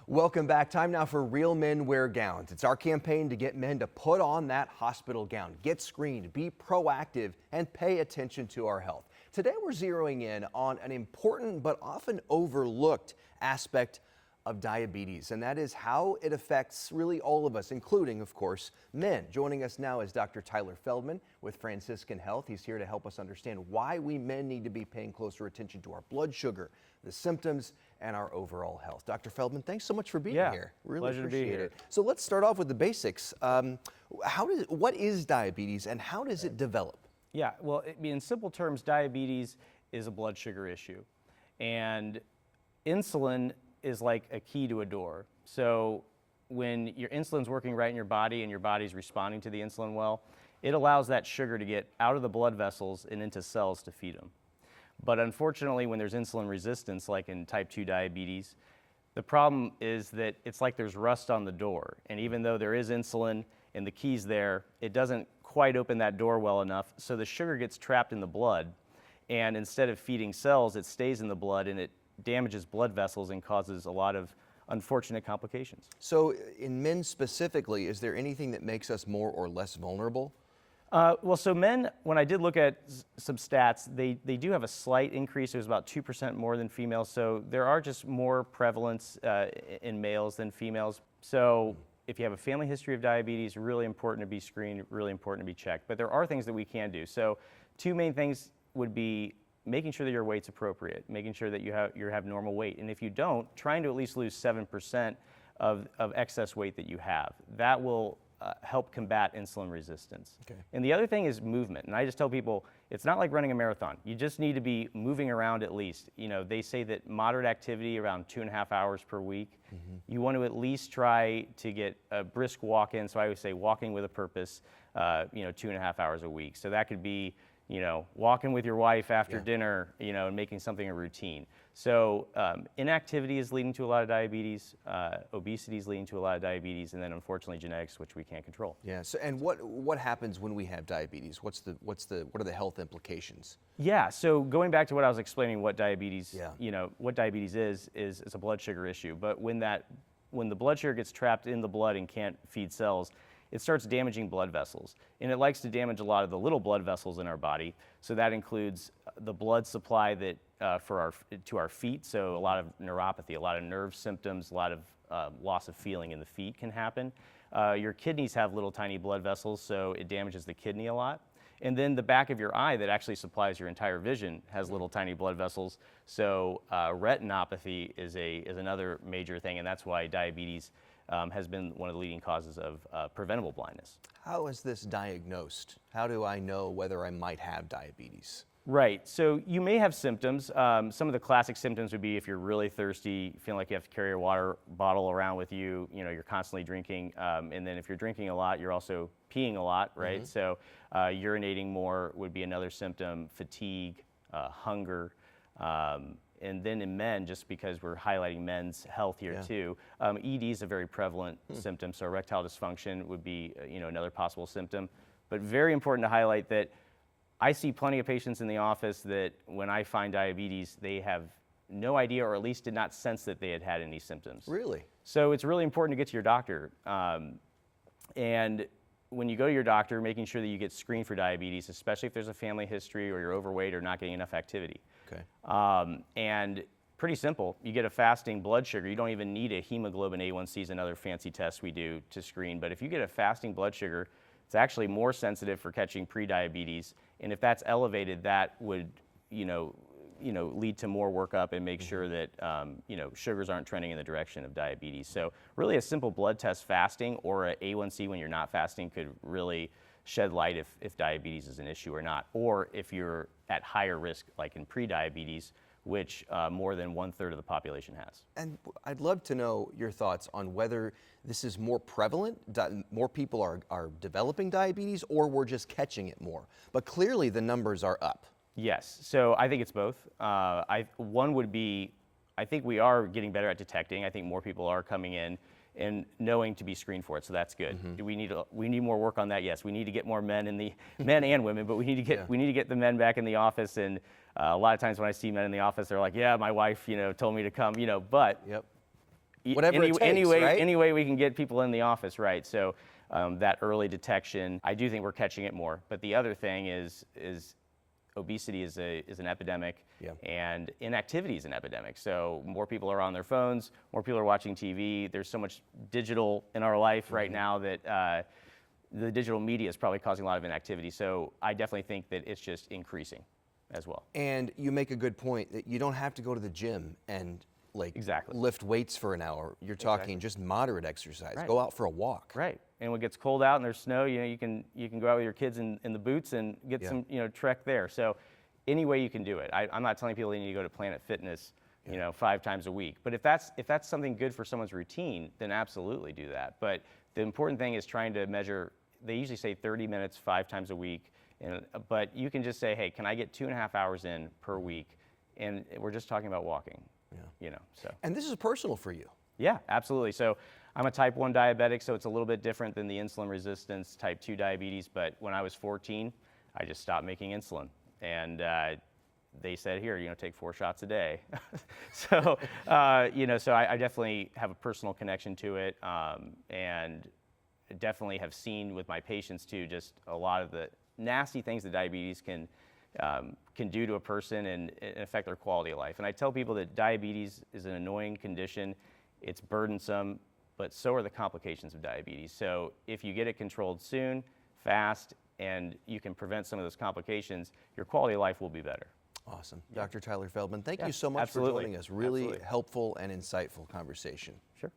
Welcome back. Time now for Real Men Wear Gowns. It's our campaign to get men to put on that hospital gown, get screened, be proactive, and pay attention to our health. Today we're zeroing in on an important but often overlooked aspect of diabetes, and that is how it affects really all of us, including, of course, men. Joining us now is Dr. Tyler Feldman with Franciscan Health. He's here to help us understand why we men need to be paying closer attention to our blood sugar, the symptoms, and our overall health. Dr. Feldman, thanks so much for being here. Really pleasure to be appreciate here. it. So let's start off with the basics. What is diabetes and how does it develop? Yeah, well, in simple terms, diabetes is a blood sugar issue. And insulin is like a key to a door. So when your insulin's working right in your body and your body's responding to the insulin well, it allows that sugar to get out of the blood vessels and into cells to feed them. But unfortunately, when there's insulin resistance, like in type 2 diabetes, the problem is that it's like there's rust on the door. And even though there is insulin and the key's there, it doesn't quite open that door well enough. So the sugar gets trapped in the blood. And instead of feeding cells, it stays in the blood and it damages blood vessels and causes a lot of unfortunate complications. So in men specifically, is there anything that makes us more or less vulnerable? Well, so men, when I did look at some stats, they do have a slight increase. It was about 2% more than females. So there are just more prevalence in males than females. So if you have a family history of diabetes, really important to be screened, really important to be checked. But there are things that we can do. So two main things would be making sure that your weight's appropriate, making sure that you have normal weight. And if you don't, trying to at least lose 7% of excess weight that you have. That will help combat insulin resistance. Okay. And the other thing is movement. And I just tell people, it's not like running a marathon. You just need to be moving around at least. You know, they say that moderate activity around 2.5 hours per week. You want to at least try to get a brisk walk in. So I would say walking with a purpose, 2.5 hours a week. So that could be, walking with your wife after dinner, and making something a routine. So inactivity is leading to a lot of diabetes, obesity is leading to a lot of diabetes, and then unfortunately genetics, which we can't control. Yeah. So, and what happens when we have diabetes? What are the health implications? Yeah. So going back to what I was explaining, what diabetes, Yeah. what diabetes is a blood sugar issue. But when the blood sugar gets trapped in the blood and can't feed cells, it starts damaging blood vessels. And it likes to damage a lot of the little blood vessels in our body. So that includes the blood supply that to our feet. So a lot of neuropathy, a lot of nerve symptoms, a lot of loss of feeling in the feet can happen. Your kidneys have little tiny blood vessels, so it damages the kidney a lot. And then the back of your eye that actually supplies your entire vision has little tiny blood vessels. So retinopathy is another major thing, and that's why diabetes has been one of the leading causes of preventable blindness. How is this diagnosed? How do I know whether I might have diabetes? Right, so you may have symptoms. Some of the classic symptoms would be if you're really thirsty, feeling like you have to carry a water bottle around with you, you're constantly drinking, and then if you're drinking a lot, you're also peeing a lot, right? So urinating more would be another symptom, fatigue, hunger. And then in men, just because we're highlighting men's health here too, ED is a very prevalent symptom. So erectile dysfunction would be, another possible symptom. But very important to highlight that I see plenty of patients in the office that when I find diabetes, they have no idea or at least did not sense that they had any symptoms. Really? So it's really important to get to your doctor. And when you go to your doctor, making sure that you get screened for diabetes, especially if there's a family history or you're overweight or not getting enough activity. Okay. And pretty simple, you get a fasting blood sugar. You don't even need a hemoglobin A1C is another fancy test we do to screen. But if you get a fasting blood sugar, it's actually more sensitive for catching prediabetes. And if that's elevated, that would, lead to more workup and make sure that, sugars aren't trending in the direction of diabetes. So really a simple blood test fasting or an A1C when you're not fasting could really shed light if diabetes is an issue or not, or if you're at higher risk, like in prediabetes, which more than 1/3 of the population has. And I'd love to know your thoughts on whether this is more prevalent, more people are developing diabetes, or we're just catching it more. But clearly the numbers are up. Yes, so I think it's both. One would be, I think we are getting better at detecting. I think more people are coming in and knowing to be screened for it, so that's good. Do we need more work on that? Yes, we need to get more men and women, but we need to get the men back in the office. And a lot of times when I see men in the office, they're like, "Yeah, my wife, told me to come," but whatever it takes, right? Any way we can get people in the office, right? So that early detection, I do think we're catching it more. But the other thing is obesity is an epidemic, and inactivity is an epidemic. So more people are on their phones, more people are watching TV. There's so much digital in our life right now that the digital media is probably causing a lot of inactivity. So I definitely think that it's just increasing as well. And you make a good point that you don't have to go to the gym and lift weights for an hour. You're talking just moderate exercise. Go out for a walk. Right. And when it gets cold out and there's snow, you can go out with your kids in the boots and get some trek there. So any way you can do it. I'm not telling people they need to go to Planet Fitness 5 times a week. But if that's something good for someone's routine, then absolutely do that. But the important thing is trying to measure. They usually say 30 minutes 5 times a week, but you can just say, hey, can I get 2.5 hours in per week? And we're just talking about walking. So. And this is personal for you. Yeah, absolutely. So I'm a type 1 diabetic, so it's a little bit different than the insulin resistance type 2 diabetes. But when I was 14, I just stopped making insulin. And they said, here, take 4 shots a day. So, so I definitely have a personal connection to it. And definitely have seen with my patients too, just a lot of the nasty things that diabetes can do to a person and affect their quality of life. And I tell people that diabetes is an annoying condition. It's burdensome, but so are the complications of diabetes. So if you get it controlled soon, fast, and you can prevent some of those complications, your quality of life will be better. Awesome. Dr. Tyler Feldman, thank you so much for joining us. Really helpful and insightful conversation. Sure.